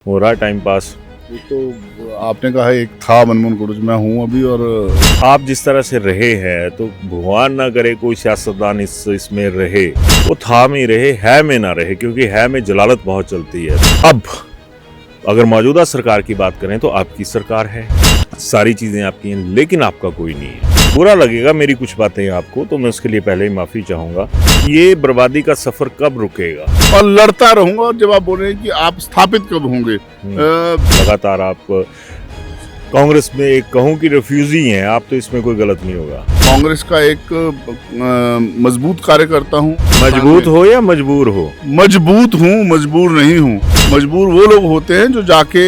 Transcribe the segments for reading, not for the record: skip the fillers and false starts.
हो रहा time pass. ये तो आपने कहा एक था मनमोहन कटोच, मैं हूँ अभी। और आप जिस तरह से रहे हैं तो भगवान ना करे कोई सियासतदान इसमें रहे, वो था में रहे, है में ना रहे, क्योंकि है में जलालत बहुत चलती है। अब अगर मौजूदा सरकार की बात करें तो आपकी सरकार है, सारी चीजें आपकी हैं, लेकिन आपका कोई नहीं है। बुरा लगेगा मेरी कुछ बातें आपको, तो मैं उसके लिए पहले ही माफी चाहूंगा। ये बर्बादी का सफर कब रुकेगा? और लड़ता रहूंगा। और जब आप बोल रहे हैं कि आप स्थापित कब होंगे, लगातार आप कांग्रेस में एक कहूं कि रिफ्यूजी हैं आप, तो इसमें कोई गलत नहीं होगा। कांग्रेस का एक मजबूत कार्यकर्ता हूँ। मजबूत हो या मजबूर हो? मजबूत हूँ, मजबूर नहीं हूँ। मजबूर वो लोग होते हैं जो जाके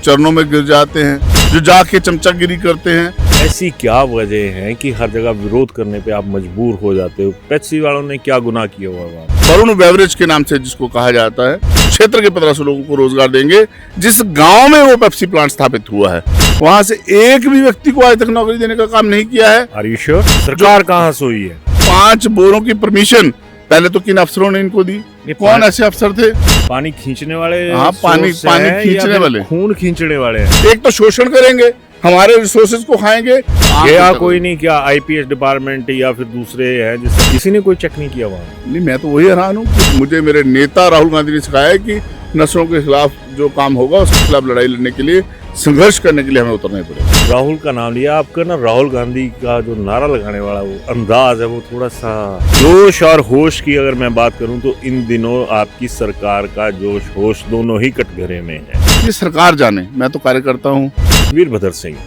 चरणों में गिर जाते हैं, जो जाके चमचागिरी करते हैं। ऐसी क्या वजह है कि हर जगह विरोध करने पे आप मजबूर हो जाते हो? पेप्सी वालों ने क्या गुनाह किया हुआ? वरुण बेवरेज के नाम से जिसको कहा जाता है, क्षेत्र के 1500 लोगों को रोजगार देंगे। जिस गांव में वो पेप्सी प्लांट स्थापित हुआ है, वहां से एक भी व्यक्ति को आज तक नौकरी देने का काम नहीं किया है। Are you sure? सरकार कहाँ सोई है? 5 बोरों की परमिशन पहले तो किन अफसरों ने इनको दी? कौन ऐसे अफसर थे? पानी खींचने वाले? हाँ, पानी खींचने वाले, खून खींचने वाले। एक तो शोषण करेंगे, हमारे रिसोर्सेज को खाएंगे। क्या कोई नहीं, क्या आईपीएस डिपार्टमेंट या फिर दूसरे हैं जिससे किसी ने कोई चेक नहीं किया वहाँ? नहीं, मैं तो वही हैरान हूँ कि मुझे मेरे नेता राहुल गांधी ने सिखाया है कि नशों के खिलाफ जो काम होगा उसके खिलाफ लड़ाई लड़ने के लिए, संघर्ष करने के लिए हमें उतरना पड़ेगा। राहुल का नाम लिया आपका ना, राहुल गांधी का जो नारा लगाने वाला वो अंदाज है, वो थोड़ा सा जोश और होश की अगर मैं बात करूं तो इन दिनों आपकी सरकार का जोश होश दोनों ही कटघरे में है। ये सरकार जाने, मैं तो कार्यकर्ता हूँ। वीरभद्र सिंह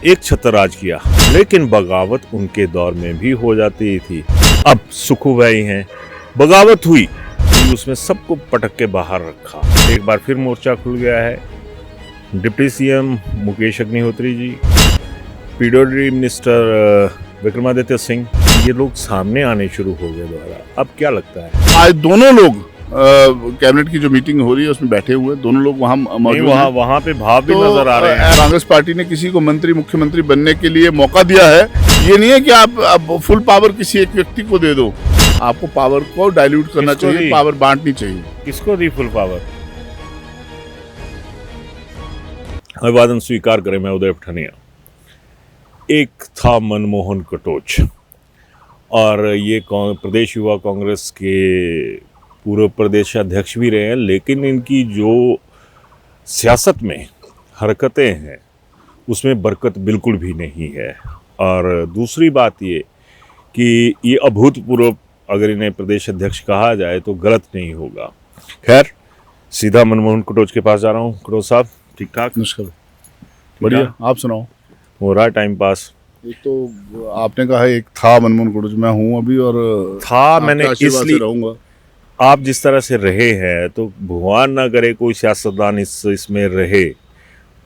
एक छत्र राज किया, लेकिन बगावत उनके दौर में भी हो जाती थी। अब सुखू भाई हैं, बगावत हुई, उसमें सबको पटक के बाहर रखा। एक बार फिर मोर्चा खुल गया है। Deputy CM Mukesh Agnihotri ji, PWD minister Vikramaditya Singh, ये लोग सामने आने शुरू हो गए दोबारा। अब क्या लगता है? आज दोनों लोग कैबिनेट की जो मीटिंग हो रही है उसमें बैठे हुए, दोनों लोग वहाँ मौजूद हैं। वहाँ पे भाव भी नजर आ रहे हैं। कांग्रेस पार्टी ने किसी को मंत्री मुख्यमंत्री बनने के लिए मौका दिया है। ये नहीं है कि आप फुल पावर किसी एक व्यक्ति को दे दो। आपको पावर को डाइल्यूट करना चाहिए, पावर बांटनी चाहिए। किसको दी फुल पावर? अभिवादन स्वीकार करें, मैं उदय पठानिया। एक था मनमोहन कटोच, और ये प्रदेश युवा कांग्रेस के पूर्व प्रदेश अध्यक्ष भी रहे हैं, लेकिन इनकी जो सियासत में हरकतें हैं उसमें बरकत बिल्कुल भी नहीं है। और दूसरी बात ये कि ये अभूतपूर्व अगर इन्हें प्रदेश अध्यक्ष कहा जाए तो गलत नहीं होगा। खैर, सीधा मनमोहन कटोच के पास जा रहा हूँ। कटोच साहब, ठीक ठाक? नमस्कार, बढ़िया, आप सुनाओ। हो रहा टाइम पास। एक तो आपने कहा एक था मनमोहन कटोच, मैं हूँ अभी। और था मैंने इसलिए रहूंगा। आप जिस तरह से रहे हैं तो भगवान ना करे कोई सियासतदान इसमें रहे,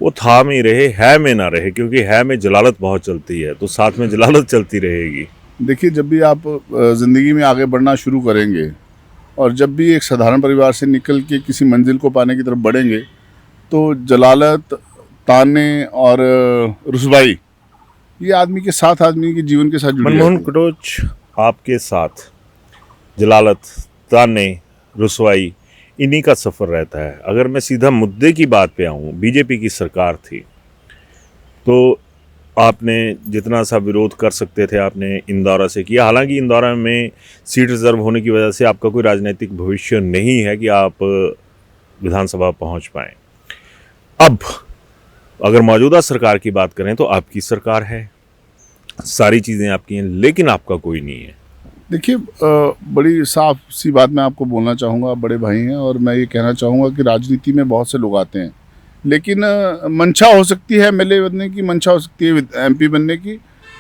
वो था में रहे, है में ना रहे, क्योंकि है में जलालत बहुत चलती है, तो साथ में जलालत चलती रहेगी। देखिए, जब भी आप ज़िंदगी में आगे बढ़ना शुरू करेंगे और जब भी एक साधारण परिवार से निकल के किसी मंजिल को पाने की तरफ बढ़ेंगे, तो जलालत, ताने और रुसवाई ये आदमी के साथ, आदमी के जीवन के साथ जुड़ी। मनमोहन कटोच, आपके साथ जलालत, ताने, रुसवाई, इन्हीं का सफ़र रहता है। अगर मैं सीधा मुद्दे की बात पे आऊँ, बीजेपी की सरकार थी तो आपने जितना सा विरोध कर सकते थे आपने इंदौरा से किया। हालांकि इंदौरा में सीट रिजर्व होने की वजह से आपका कोई राजनीतिक भविष्य नहीं है कि आप विधानसभा पहुंच पाएँ। अब अगर मौजूदा सरकार की बात करें तो आपकी सरकार है, सारी चीज़ें आपकी हैं, लेकिन आपका कोई नहीं है। देखिए, बड़ी साफ सी बात मैं आपको बोलना चाहूँगा। आप बड़े भाई हैं और मैं ये कहना चाहूँगा कि राजनीति में बहुत से लोग आते हैं, लेकिन मंशा हो सकती है एमएलए बनने की, मंशा हो सकती है एमपी बनने की,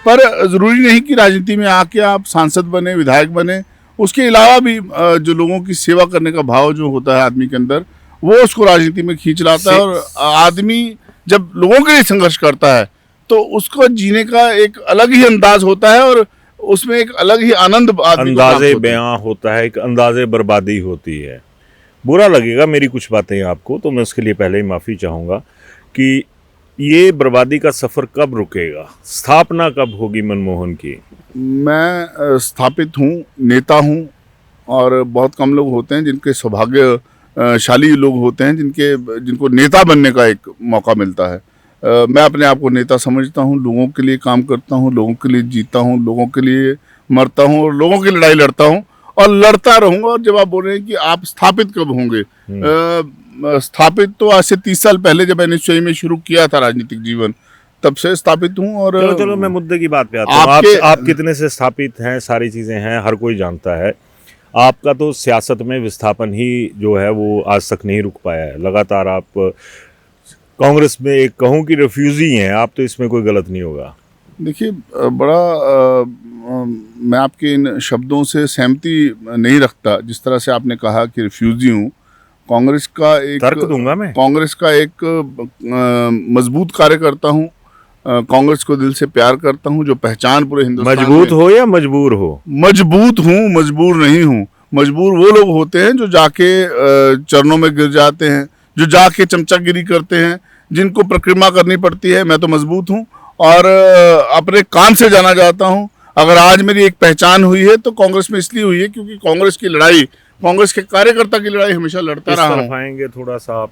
पर ज़रूरी नहीं कि राजनीति में आके आप सांसद बने, विधायक बने। उसके अलावा भी जो लोगों की सेवा करने का भाव जो होता है आदमी के अंदर, वो उसको राजनीति में खींच लाता है। और आदमी जब लोगों के लिए संघर्ष करता है तो उसको जीने का एक अलग ही अंदाज होता है, और उसमें एक अलग ही आनंद अंदाज़े बयां होता है, एक अंदाज़े बर्बादी होती है। बुरा लगेगा मेरी कुछ बातें आपको, तो मैं उसके लिए पहले ही माफ़ी चाहूँगा कि ये बर्बादी का सफ़र कब रुकेगा, स्थापना कब होगी मनमोहन की? मैं स्थापित हूँ, नेता हूँ, और बहुत कम लोग होते हैं जिनके सौभाग्य शाली लोग होते हैं जिनको नेता बनने का एक मौका मिलता है। मैं अपने आप को नेता समझता हूँ, लोगों के लिए काम करता हूँ, लोगों के लिए जीता हूँ, लोगों के लिए मरता हूँ और लोगों की लड़ाई लड़ता हूँ और लड़ता रहूँगा। और जब आप बोल रहे हैं कि आप स्थापित कब होंगे, स्थापित तो आज से 30 साल पहले जब मैंने स्वयं में शुरू किया था राजनीतिक जीवन, तब से स्थापित हूँ। और चलो मैं मुद्दे की बात पे आता हूँ। आप कितने से स्थापित हैं, सारी चीज़ें हैं, हर कोई जानता है। आपका तो सियासत में विस्थापन ही जो है वो आज तक नहीं रुक पाया है। लगातार आप कांग्रेस में एक कहूँ कि रिफ्यूजी हैं आप, तो इसमें कोई गलत नहीं होगा। देखिए, मैं आपके इन शब्दों से सहमति नहीं रखता। जिस तरह से आपने कहा कि रिफ्यूजी हूँ, कांग्रेस का एक तर्क दूंगा मैं। कांग्रेस का एक मजबूत कार्यकर्ता हूँ, कांग्रेस को दिल से प्यार करता हूँ, जो पहचान पूरे हिंदुस्तान मजबूत हो या मजबूर हो? मजबूत हूँ, मजबूर नहीं हूँ। मजबूर वो लोग होते हैं जो जाके चरणों में गिर जाते हैं, जो जाके चमचागिरी करते हैं, जिनको परिक्रमा करनी पड़ती है। मैं तो मजबूत हूँ और अपने काम से जाना जाता हूँ। अगर आज मेरी एक पहचान हुई है तो कांग्रेस में इसलिए हुई है क्योंकि कांग्रेस की लड़ाई, कांग्रेस के कार्यकर्ता की लड़ाई हमेशा लड़ता रहा हूँ। आएंगे थोड़ा सा आप।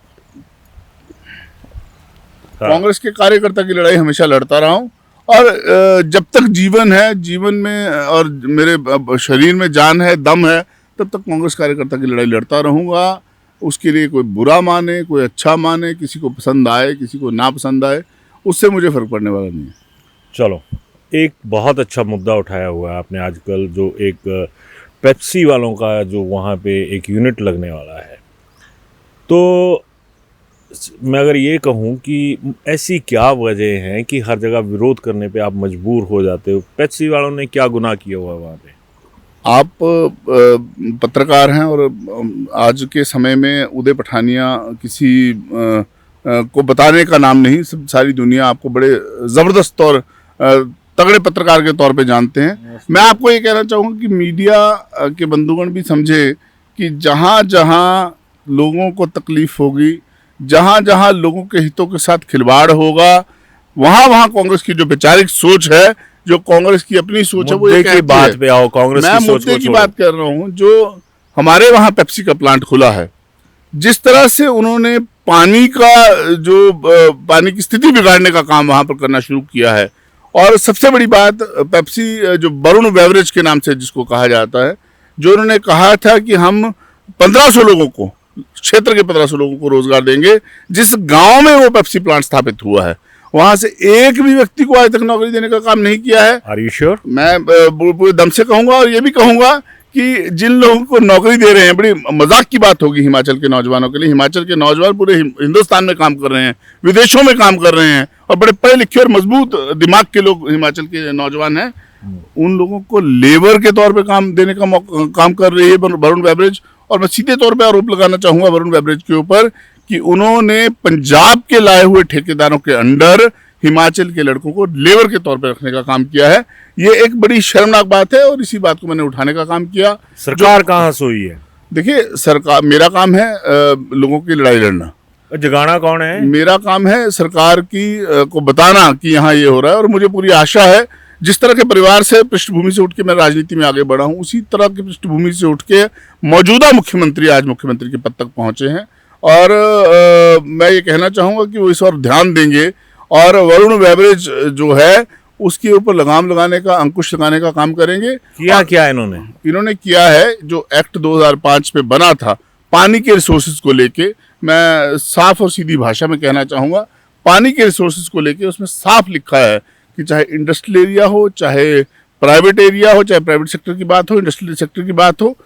कांग्रेस के कार्यकर्ता की लड़ाई हमेशा लड़ता रहा हूँ और जब तक जीवन है, जीवन में और मेरे शरीर में जान है, दम है, तब तक कांग्रेस कार्यकर्ता की लड़ाई लड़ता रहूँगा। उसके लिए कोई बुरा माने, कोई अच्छा माने, किसी को पसंद आए, किसी को ना पसंद आए, उससे मुझे फ़र्क पड़ने वाला नहीं है। चलो, एक बहुत अच्छा मुद्दा उठाया हुआ है आपने आजकल, जो एक पेप्सी वालों का जो वहाँ पे एक यूनिट लगने वाला है। तो मैं अगर ये कहूँ कि ऐसी क्या वजह है कि हर जगह विरोध करने पे आप मजबूर हो जाते हो? पेप्सी वालों ने क्या गुनाह किया हुआ है वहाँ पे? आप पत्रकार हैं और आज के समय में उदय पठानिया किसी को बताने का नाम नहीं, सब सारी दुनिया आपको बड़े ज़बरदस्त और तगड़े पत्रकार के तौर पे जानते हैं। मैं आपको ये कहना चाहूँगा कि मीडिया के बंधुगण भी समझे कि जहाँ जहाँ लोगों को तकलीफ़ होगी, जहाँ जहाँ लोगों के हितों के साथ खिलवाड़ होगा, वहाँ वहाँ कांग्रेस की जो वैचारिक सोच है, जो कांग्रेस की अपनी सोच है, वो ये कहती बात है। पे आओ, कांग्रेस मैं की सोच मुद्दे को की छोड़ो। बात कर रहा हूँ। जो हमारे वहाँ पेप्सी का प्लांट खुला है, जिस तरह से उन्होंने पानी की स्थिति बिगाड़ने का काम वहाँ पर करना शुरू किया है। और सबसे बड़ी बात, पेप्सी जो वरुण बेवरेज के नाम से जिसको कहा जाता है, जो उन्होंने कहा था कि हम 1500 लोगों को, क्षेत्र के 1500 लोगों को रोजगार देंगे, जिस गांव में वो पेप्सी प्लांट स्थापित हुआ है, वहां से एक भी व्यक्ति को आज तक नौकरी देने का काम नहीं किया है। Are you sure? मैं पूरे दम से कहूंगा और ये भी कहूंगा कि जिन लोगों को नौकरी दे रहे हैं, बड़ी मजाक की बात होगी हिमाचल के नौजवानों के लिए। हिमाचल के नौजवान पूरे हिंदुस्तान में काम कर रहे हैं, विदेशों में काम कर रहे हैं और बड़े पढ़े लिखे और मजबूत दिमाग के लोग हिमाचल के नौजवान हैं। उन लोगों को लेबर के तौर पे काम देने का काम कर रही है वरुण बेवरेज। और मैं सीधे तौर पे आरोप लगाना चाहूंगा वरुण बेवरेज के ऊपर कि उन्होंने पंजाब के लाए हुए ठेकेदारों के अंडर हिमाचल के लड़कों को लेबर के तौर पे रखने का काम किया है। ये एक बड़ी शर्मनाक बात है और इसी बात को मैंने उठाने का काम किया। सरकार कहाँ सोई है? देखिए, सरकार, मेरा काम है लोगों की लड़ाई लड़ना। जगाना कौन है? मेरा काम है सरकार की को बताना कि यहाँ ये हो रहा है। और मुझे पूरी आशा है, जिस तरह के परिवार से, पृष्ठभूमि से उठ के मैं राजनीति में आगे बढ़ा हूँ, उसी तरह की पृष्ठभूमि से उठ के मौजूदा मुख्यमंत्री आज मुख्यमंत्री के पद तक पहुंचे हैं। और मैं ये कहना चाहूँगा कि वो इस और ध्यान देंगे और वरुण बेवरेज जो है उसके ऊपर लगाम लगाने का, अंकुश लगाने का काम करेंगे। क्या इन्होंने किया है, जो एक्ट 2005 में बना था पानी के रिसोर्सेज को लेके, मैं साफ और सीधी भाषा में कहना चाहूँगा, पानी के रिसोर्सेज को लेके उसमें साफ लिखा है कि चाहे इंडस्ट्रियल एरिया हो, चाहे प्राइवेट एरिया हो, चाहे प्राइवेट सेक्टर की बात हो, इंडस्ट्रियल सेक्टर की बात हो,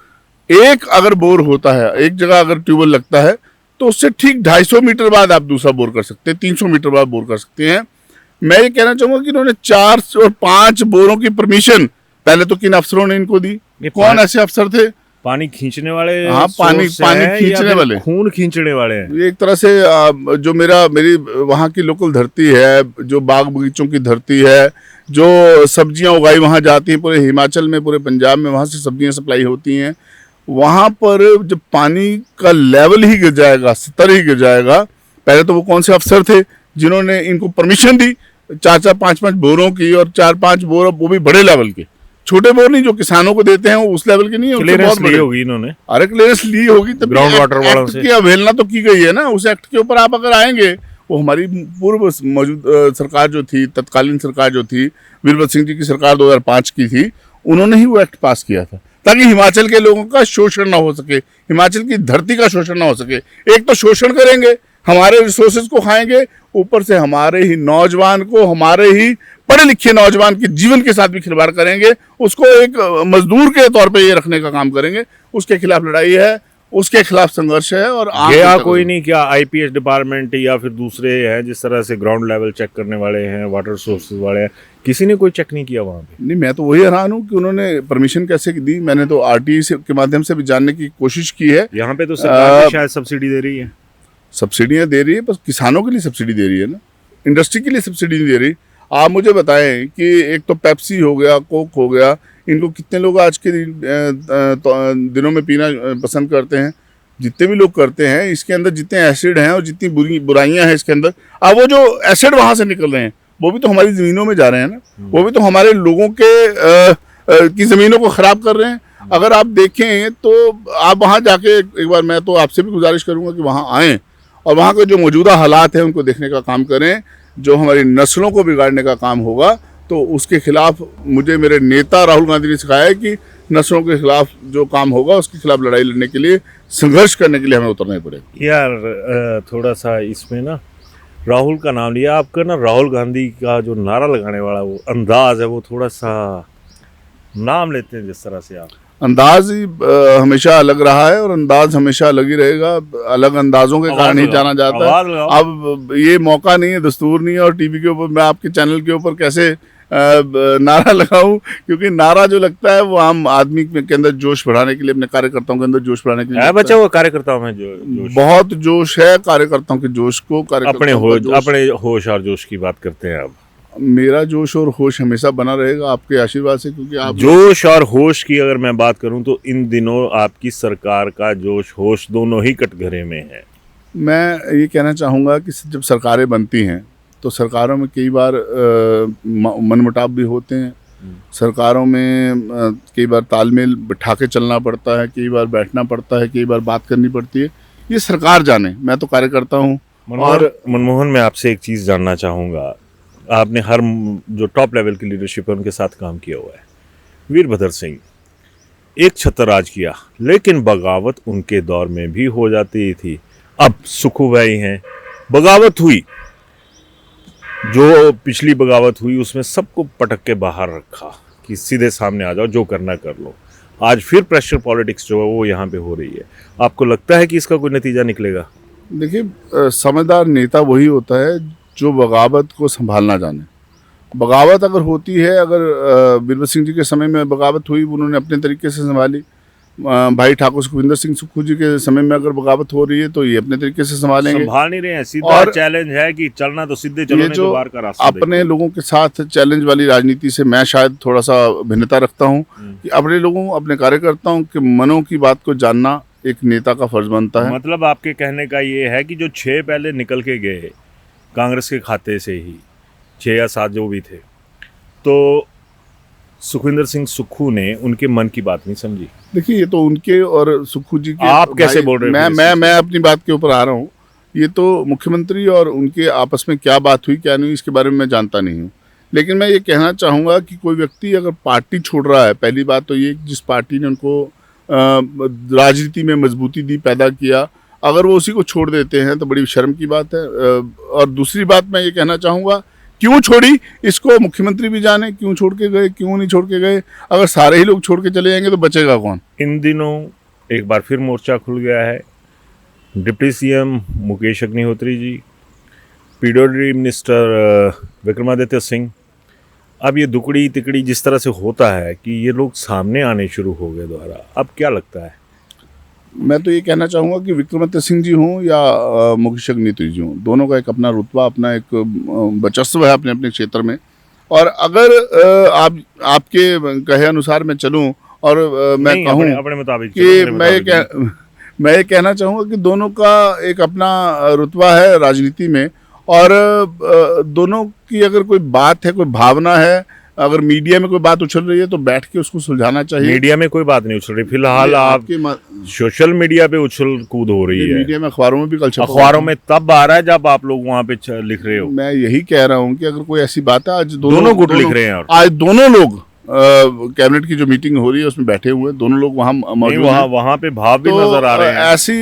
एक अगर बोर होता है, एक जगह अगर ट्यूबवेल लगता है, तो उससे ठीक 250 मीटर बाद आप दूसरा बोर कर सकते हैं, 300 मीटर बाद बोर कर सकते हैं। मैं ये कहना चाहूंगा कि इन्होंने 4 और 5 बोरों की परमिशन पहले तो किन अफसरों ने इनको दी? कौन ऐसे अफसर थे? पानी खींचने वाले? हाँ, पानी खींचने वाले, खून खींचने वाले हैं। ये एक तरह से जो मेरी वहाँ की लोकल धरती है, जो बाग बगीचों की धरती है, जो सब्जियां उगाई वहाँ जाती हैं, पूरे हिमाचल में, पूरे पंजाब में वहाँ से सब्जियां सप्लाई होती हैं, वहाँ पर जब पानी का लेवल ही गिर जाएगा, स्तर ही गिर जाएगा। पहले तो वो कौन से अफसर थे जिन्होंने इनको परमिशन दी 4-4, 5-5 बोरों की, और 4-5 बोर वो भी बड़े लेवल के, छोटे बोर नहीं जो किसानों को देते हैं वो उस लेवल के नहीं है, उससे क्लियरेंस बहुत ली बड़े। होगी इन्होंने। अरे क्लियरेंस ली होगी तब ग्राउंड वाटर वालों एक्ट से। की अवहेलना तो की गई है ना। उस एक्ट के ऊपर आप अगर आएंगे, वो हमारी पूर्व मौजूद सरकार जो थी, तत्कालीन सरकार जो थी, वीरभद्र सिंह जी की सरकार 2005 की थी, उन्होंने ही वो एक्ट पास किया था ताकि हिमाचल के लोगों का शोषण ना हो सके, हिमाचल की धरती का शोषण ना हो सके। एक तो शोषण करेंगे, हमारे रिसोर्सेज को खाएंगे, ऊपर से हमारे ही नौजवान को, हमारे ही पढ़े लिखे नौजवान के जीवन के साथ भी खिलवाड़ करेंगे, उसको एक मजदूर के तौर पे ये रखने का काम करेंगे। उसके खिलाफ लड़ाई है, उसके खिलाफ संघर्ष है। और गया कोई नहीं क्या आईपीएस डिपार्टमेंट या फिर दूसरे हैं जिस तरह से ग्राउंड लेवल चेक करने वाले हैं, वाटर सोर्सेज वाले हैं, किसी ने कोई चेक नहीं किया वहाँ पे? नहीं, मैं तो वही हैरान हूँ कि उन्होंने परमिशन कैसे दी। मैंने तो आरटीई के माध्यम से भी जानने की कोशिश की है। यहाँ पे तो सरकार भी शायद सब्सिडी दे रही है। सब्सिडियाँ दे रही है, बस किसानों के लिए सब्सिडी दे रही है ना, इंडस्ट्री के लिए सब्सिडी नहीं दे रही। आप मुझे बताएं कि एक तो पेप्सी हो गया, कोक हो गया, इनको कितने लोग आज के दिनों में पीना पसंद करते हैं? जितने भी लोग करते हैं, इसके अंदर जितने एसिड हैं और जितनी बुराइयां हैं इसके अंदर, अब वो जो एसिड वहाँ से निकल रहे हैं वो भी तो हमारी ज़मीनों में जा रहे हैं ना, वो भी तो हमारे लोगों के की ज़मीनों को ख़राब कर रहे हैं। अगर आप देखें तो आप वहाँ जाके एक बार, मैं तो आपसे भी गुजारिश करूँगा कि वहाँ आएँ और वहाँ के जो मौजूदा हालात हैं उनको देखने का काम करें। जो हमारी नस्लों को बिगाड़ने का काम होगा तो उसके खिलाफ मुझे मेरे नेता राहुल गांधी ने सिखाया है कि नस्लों के खिलाफ जो काम होगा उसके खिलाफ लड़ाई लड़ने के लिए, संघर्ष करने के लिए हमें उतरना ही पड़ेगा। यार थोड़ा सा इसमें ना राहुल का नाम लिया आपका ना, राहुल गांधी का जो नारा लगाने वाला वो अंदाज है, वो थोड़ा सा नाम लेते हैं जिस तरह से आप, अंदाज ही हमेशा अलग रहा है और अंदाज हमेशा अलग ही रहेगा। अलग अंदाजों के कारण ही जाना जाता है। अब ये मौका नहीं है, दस्तूर नहीं है और टीवी के ऊपर मैं आपके चैनल के ऊपर कैसे नारा लगाऊं, क्योंकि नारा जो लगता है वो आम आदमी के अंदर जोश बढ़ाने के लिए, अपने कार्यकर्ताओं के अंदर जोश बढ़ाने के लिए बचा हुआ कार्यकर्ताओं में जोश, बहुत जोश है कार्यकर्ताओं के जोश को। अपने होश और जोश की बात करते हैं। अब मेरा जोश और होश हमेशा बना रहेगा आपके आशीर्वाद से, क्योंकि आप जोश और होश की अगर मैं बात करूं तो इन दिनों आपकी सरकार का जोश होश दोनों ही कटघरे में है। मैं ये कहना चाहूँगा कि जब सरकारें बनती हैं तो सरकारों में कई बार मनमुटाव भी होते हैं, सरकारों में कई बार तालमेल बिठा के चलना पड़ता है, कई बार बैठना पड़ता है, कई बार बात करनी पड़ती है। ये सरकार जाने, मैं तो कार्यकर्ता हूँ। और मनमोहन, मैं आपसे एक चीज़ जानना चाहूँगा, आपने हर जो टॉप लेवल की लीडरशिप है उनके साथ काम किया हुआ है। वीरभद्र सिंह एक छत्र राज किया, लेकिन बगावत उनके दौर में भी हो जाती थी। अब सुखू भाई हैं, बगावत हुई, जो पिछली बगावत हुई उसमें सबको पटक के बाहर रखा कि सीधे सामने आ जाओ, जो करना कर लो। आज फिर प्रेशर पॉलिटिक्स जो है वो यहाँ पे हो रही है। आपको लगता है कि इसका कोई नतीजा निकलेगा? देखिए, समझदार नेता वही होता है जो बगावत को संभालना जाने। बगावत अगर होती है, अगर वीरभद्र सिंह जी के समय में बगावत हुई, उन्होंने अपने तरीके से संभाली। भाई ठाकुर सुखविंदर सिंह सुक्खू जी के समय में अगर बगावत हो रही है तो ये अपने तरीके से संभालेंगे। संभाल नहीं रहे हैं, सीधा चैलेंज है कि चलना तो सीधे चलो, नहीं तो बाहर का रास्ता अपने लोगों के साथ चैलेंज वाली राजनीति से मैं शायद थोड़ा सा भिन्नता रखता हूँ कि अपने लोगों, अपने कार्यकर्ताओं के मनों की बात को जानना एक नेता का फर्ज बनता है। मतलब आपके कहने का ये है कि जो 6 पहले निकल के गए कांग्रेस के खाते से ही, 6 या 7 जो भी थे, तो सुखविंदर सिंह सुक्खू ने उनके मन की बात नहीं समझी। देखिए, ये तो उनके और सुक्खू जी के, आप कैसे बोल रहे हैं? मैं अपनी बात के ऊपर आ रहा हूँ। ये तो मुख्यमंत्री और उनके आपस में क्या बात हुई क्या नहीं, इसके बारे में मैं जानता नहीं हूँ। लेकिन मैं ये कहना चाहूँगा कि कोई व्यक्ति अगर पार्टी छोड़ रहा है, पहली बात तो ये जिस पार्टी ने उनको राजनीति में मजबूती दी, पैदा किया, अगर वो उसी को छोड़ देते हैं तो बड़ी शर्म की बात है। और दूसरी बात मैं ये कहना चाहूँगा, क्यों छोड़ी इसको मुख्यमंत्री भी जाने, क्यों छोड़ के गए, क्यों नहीं छोड़ के गए। अगर सारे ही लोग छोड़ के चले जाएंगे तो बचेगा कौन? इन दिनों एक बार फिर मोर्चा खुल गया है। Deputy CM Mukesh Agnihotri ji, PWD minister Vikramaditya Singh, अब ये दुकड़ी तिकड़ी जिस तरह से होता है कि ये लोग सामने आने शुरू हो गए दोबारा, अब क्या लगता है? मैं तो ये कहना चाहूँगा कि विक्रमादित्य सिंह जी हों या मुकेश अग्निहोत्री जी हों, दोनों का एक अपना रुतबा, अपना एक वर्चस्व है अपने अपने क्षेत्र में। और अगर आपके कहे अनुसार मैं चलूँ और मैं कहूँ अपने मुताबिक कि मैं ये कहना चाहूँगा कि दोनों का एक अपना रुतबा है राजनीति में, और दोनों की अगर कोई बात है, कोई भावना है, अगर मीडिया में कोई बात उछल रही है तो बैठ के उसको सुलझाना चाहिए। मीडिया में कोई बात नहीं उछल रही, फिलहाल आप सोशल मीडिया पे उछल कूद हो रही है। मीडिया में, अखबारों में भी कल छपा, अखबारों में तब आ रहा है जब आप लोग वहाँ पे लिख रहे हो। मैं यही कह रहा हूँ कि अगर कोई ऐसी बात है, आज दोनों गुट लिख रहे हैं। और आज दोनों लोग कैबिनेट की जो मीटिंग हो रही है उसमें बैठे हुए, दोनों लोग वहाँ मौजूद हैं। वहाँ पे भाव भी तो नजर आ रहे हैं। ऐसी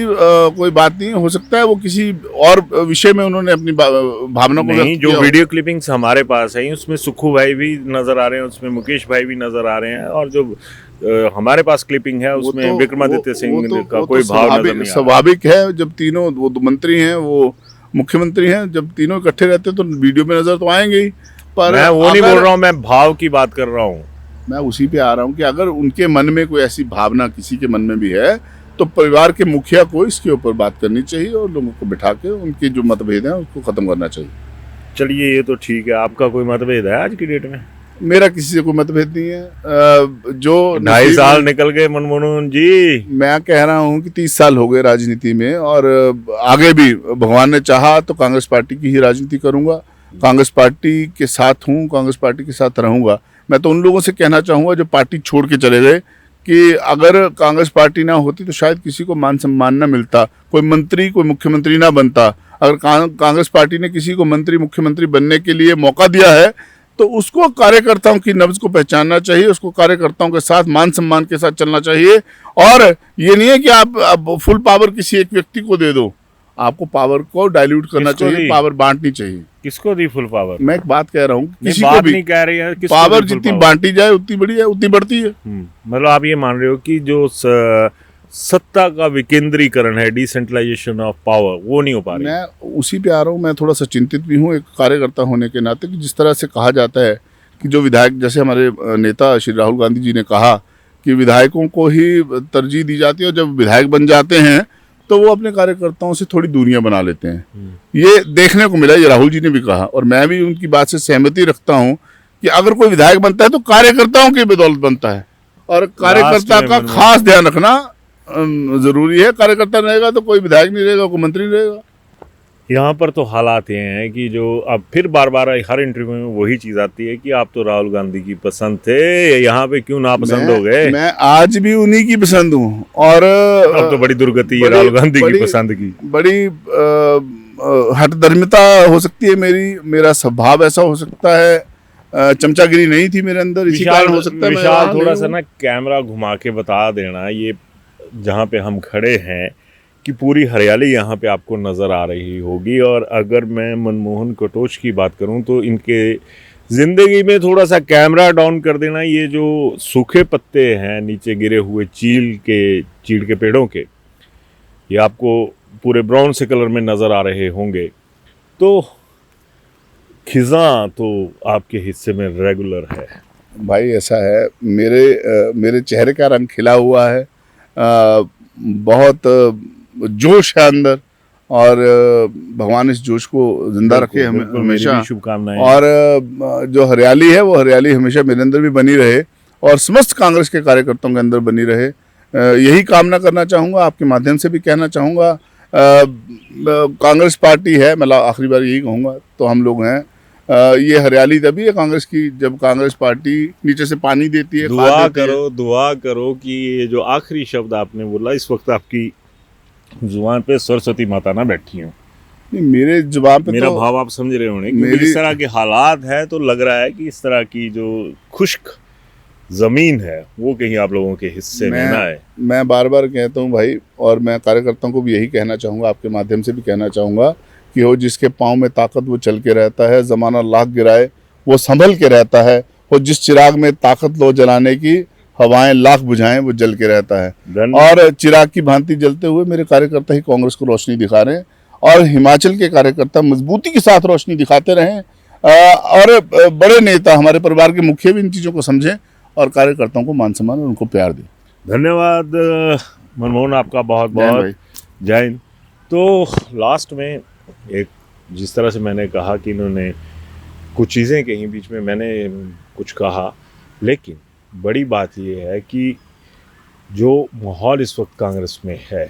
कोई बात नहीं हो सकता है, वो किसी और विषय में उन्होंने अपनी भावना को नहीं, जो वीडियो क्लिपिंग्स हमारे पास है उसमें सुक्खू भाई भी नजर आ रहे हैं, उसमें मुकेश भाई भी नजर आ रहे हैं, और जो हमारे पास क्लिपिंग है उसमें विक्रमादित्य सिंह का कोई भाव नजर नहीं आ रहा। स्वाभाविक है, जब तीनों वो दो मंत्री हैं, वो मुख्यमंत्री हैं, जब तीनों इकट्ठे रहते हैं तो वीडियो में नजर तो आएंगे ही। पर मैं वो नहीं बोल रहा हूँ, मैं भाव की बात कर रहा हूँ। मैं उसी पे आ रहा हूँ कि अगर उनके मन में कोई ऐसी भावना किसी के मन में भी है तो परिवार के मुखिया को इसके ऊपर बात करनी चाहिए और लोगों को बिठा के उनके जो मतभेद हैं उसको खत्म करना चाहिए। चलिए, ये तो ठीक है, आपका कोई मतभेद है आज की डेट में? मेरा किसी से कोई मतभेद नहीं है। जो 2.5 साल निकल गए मनमोहन जी, मैं कह रहा हूँ कि 30 साल हो गए राजनीति में, और आगे भी भगवान ने चाहा तो कांग्रेस पार्टी की ही राजनीति करूंगा, कांग्रेस पार्टी के साथ हूँ, कांग्रेस पार्टी के साथ रहूंगा। मैं तो उन लोगों से कहना चाहूँगा जो पार्टी छोड़ के चले गए कि अगर कांग्रेस पार्टी ना होती तो शायद किसी को मान सम्मान ना मिलता, कोई मंत्री, कोई मुख्यमंत्री ना बनता। अगर कांग्रेस पार्टी ने किसी को मंत्री, मुख्यमंत्री बनने के लिए मौका दिया है तो उसको कार्यकर्ताओं की नब्ज को पहचानना चाहिए, उसको कार्यकर्ताओं के साथ मान सम्मान के साथ चलना चाहिए। और ये नहीं है कि आप फुल पावर किसी एक व्यक्ति को दे दो, आपको पावर को डाइल्यूट करना चाहिए, पावर बांटनी चाहिए। किसको दी फुल पावर? मैं एक बात कह रहा हूँ, किसी बात को भी नहीं कह रही है, पावर जितनी बांटी जाए उतनी बड़ी है, उतनी बढ़ती है। मतलब आप ये मान रहे हो कि जो सत्ता का विकेंद्रीकरण है, डिसेंट्रलाइजेशन ऑफ पावर, वो नहीं हो पा रही? मैं उसी पे आ रहा हूँ। मैं थोड़ा सा चिंतित भी हूँ एक कार्यकर्ता होने के नाते कि जिस तरह से कहा जाता है कि जो विधायक, जैसे हमारे नेता श्री राहुल गांधी जी ने कहा कि विधायकों को ही तरजीह दी जाती है और जब विधायक बन जाते हैं तो वो अपने कार्यकर्ताओं से थोड़ी दूरियां बना लेते हैं। ये देखने को मिला, ये राहुल जी ने भी कहा और मैं भी उनकी बात से सहमति रखता हूँ कि अगर कोई विधायक बनता है तो कार्यकर्ताओं की बदौलत बनता है, और कार्यकर्ता का खास ध्यान रखना जरूरी है। कार्यकर्ता रहेगा तो कोई विधायक नहीं रहेगा, कोई मंत्री नहीं रहेगा। यहाँ पर तो हालात ये हैं कि जो अब फिर बार बार हर इंटरव्यू में वही चीज आती है कि आप तो राहुल गांधी की पसंद थे, यहाँ पे क्यों नापसंद हो गए? मैं आज भी उन्हीं की पसंद हूँ। और अब तो बड़ी दुर्गति है राहुल गांधी की पसंद की। बड़ी हठधर्मिता हो सकती है मेरा स्वभाव ऐसा हो सकता है, चमचागिरी नहीं थी मेरे अंदर, इसी कारण हो सकता है। विशाल, थोड़ा सा ना कैमरा घुमा के बता देना, ये जहाँ पे हम खड़े हैं कि पूरी हरियाली यहाँ पे आपको नज़र आ रही होगी। और अगर मैं मनमोहन कटोच की बात करूँ तो इनके ज़िंदगी में थोड़ा सा कैमरा डाउन कर देना, ये जो सूखे पत्ते हैं नीचे गिरे हुए चीड़ के पेड़ों के, ये आपको पूरे ब्राउन से कलर में नज़र आ रहे होंगे। तो खिज़ां तो आपके हिस्से में रेगुलर है भाई। ऐसा है, मेरे चेहरे का रंग खिला हुआ है, बहुत जोश है अंदर, और भगवान इस जोश को जिंदा रखे हमेशा। शुभकामनाएं। और जो हरियाली है वो हरियाली हमेशा मेरे अंदर भी बनी रहे और समस्त कांग्रेस के कार्यकर्ताओं के अंदर बनी रहे, यही कामना करना चाहूँगा। आपके माध्यम से भी कहना चाहूँगा, कांग्रेस पार्टी है, मतलब आखिरी बार यही कहूँगा, तो हम लोग हैं। ये हरियाली तभी है कांग्रेस की जब कांग्रेस पार्टी नीचे से पानी देती है। दुआ करो कि ये जो आखिरी शब्द आपने बोला, इस वक्त आपकी जुबान पे सरस्वती माता ना बैठी हो। मेरे जुबान पे मेरा भाव आप समझ रहे होंगे कि इस तरह के हालात है तो लग रहा है कि इस तरह की जो खुश्क जमीन है वो कहीं आप लोगों के हिस्से में ना आए। मैं बार बार कहता हूँ भाई, और मैं कार्यकर्ताओं को भी यही कहना चाहूँगा, आपके माध्यम से भी कहना चाहूँगा कि हो जिसके पाँव में ताकत वो चल के रहता है, ज़माना लाख गिराए वो संभल के रहता है, और जिस चिराग में ताकत लो जलाने की, हवाएं लाख बुझाएं वो जल के रहता है। और चिराग की भांति जलते हुए मेरे कार्यकर्ता ही कांग्रेस को रोशनी दिखा रहे हैं, और हिमाचल के कार्यकर्ता मजबूती के साथ रोशनी दिखाते रहें, और बड़े नेता हमारे परिवार के मुखिया भी इन चीज़ों को समझें और कार्यकर्ताओं को मान सम्मान और उनको प्यार दें। धन्यवाद मनमोहन, आपका बहुत बहुत जय हिंद। तो लास्ट में एक, जिस तरह से मैंने कहा कि इन्होंने कुछ चीज़ें कहीं बीच में मैंने कुछ कहा, लेकिन बड़ी बात यह है कि जो माहौल इस वक्त कांग्रेस में है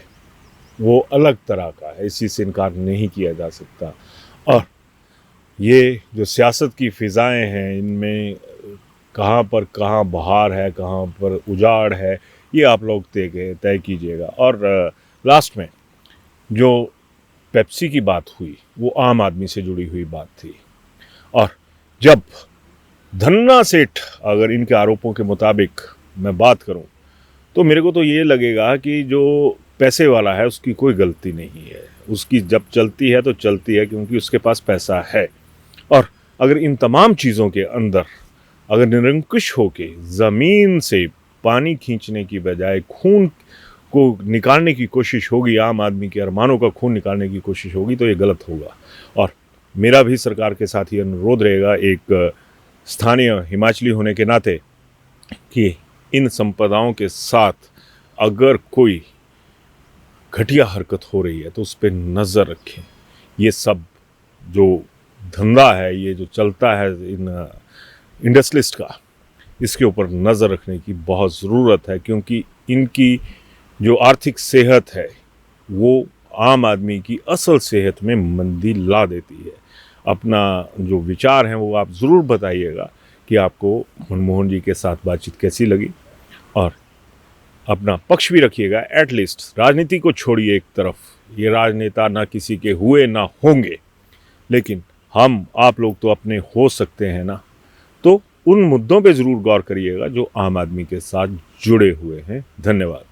वो अलग तरह का है, इस चीज़ से इनकार नहीं किया जा सकता। और ये जो सियासत की फ़िज़ाएं हैं, इनमें कहाँ पर कहाँ बहार है, कहाँ पर उजाड़ है, ये आप लोग तय कीजिएगा। और लास्ट में जो पेप्सी की बात हुई वो आम आदमी से जुड़ी हुई बात थी, और जब धन्ना सेठ अगर इनके आरोपों के मुताबिक मैं बात करूं तो मेरे को तो ये लगेगा कि जो पैसे वाला है उसकी कोई गलती नहीं है, उसकी जब चलती है तो चलती है क्योंकि उसके पास पैसा है। और अगर इन तमाम चीज़ों के अंदर अगर निरंकुश होके ज़मीन से पानी खींचने की बजाय खून को निकालने की कोशिश होगी, आम आदमी के अरमानों का खून निकालने की कोशिश होगी, तो ये गलत होगा। और मेरा भी सरकार के साथ ये अनुरोध रहेगा, एक स्थानीय हिमाचली होने के नाते, कि इन संपदाओं के साथ अगर कोई घटिया हरकत हो रही है तो उस पर नज़र रखें। ये सब जो धंधा है, ये जो चलता है इन इंडस्ट्रियलिस्ट का, इसके ऊपर नज़र रखने की बहुत ज़रूरत है, क्योंकि इनकी जो आर्थिक सेहत है वो आम आदमी की असल सेहत में मंदी ला देती है। अपना जो विचार हैं वो आप ज़रूर बताइएगा कि आपको मनमोहन जी के साथ बातचीत कैसी लगी, और अपना पक्ष भी रखिएगा। एटलीस्ट राजनीति को छोड़िए एक तरफ, ये राजनेता ना किसी के हुए ना होंगे, लेकिन हम आप लोग तो अपने हो सकते हैं ना, तो उन मुद्दों पे ज़रूर गौर करिएगा जो आम आदमी के साथ जुड़े हुए हैं। धन्यवाद।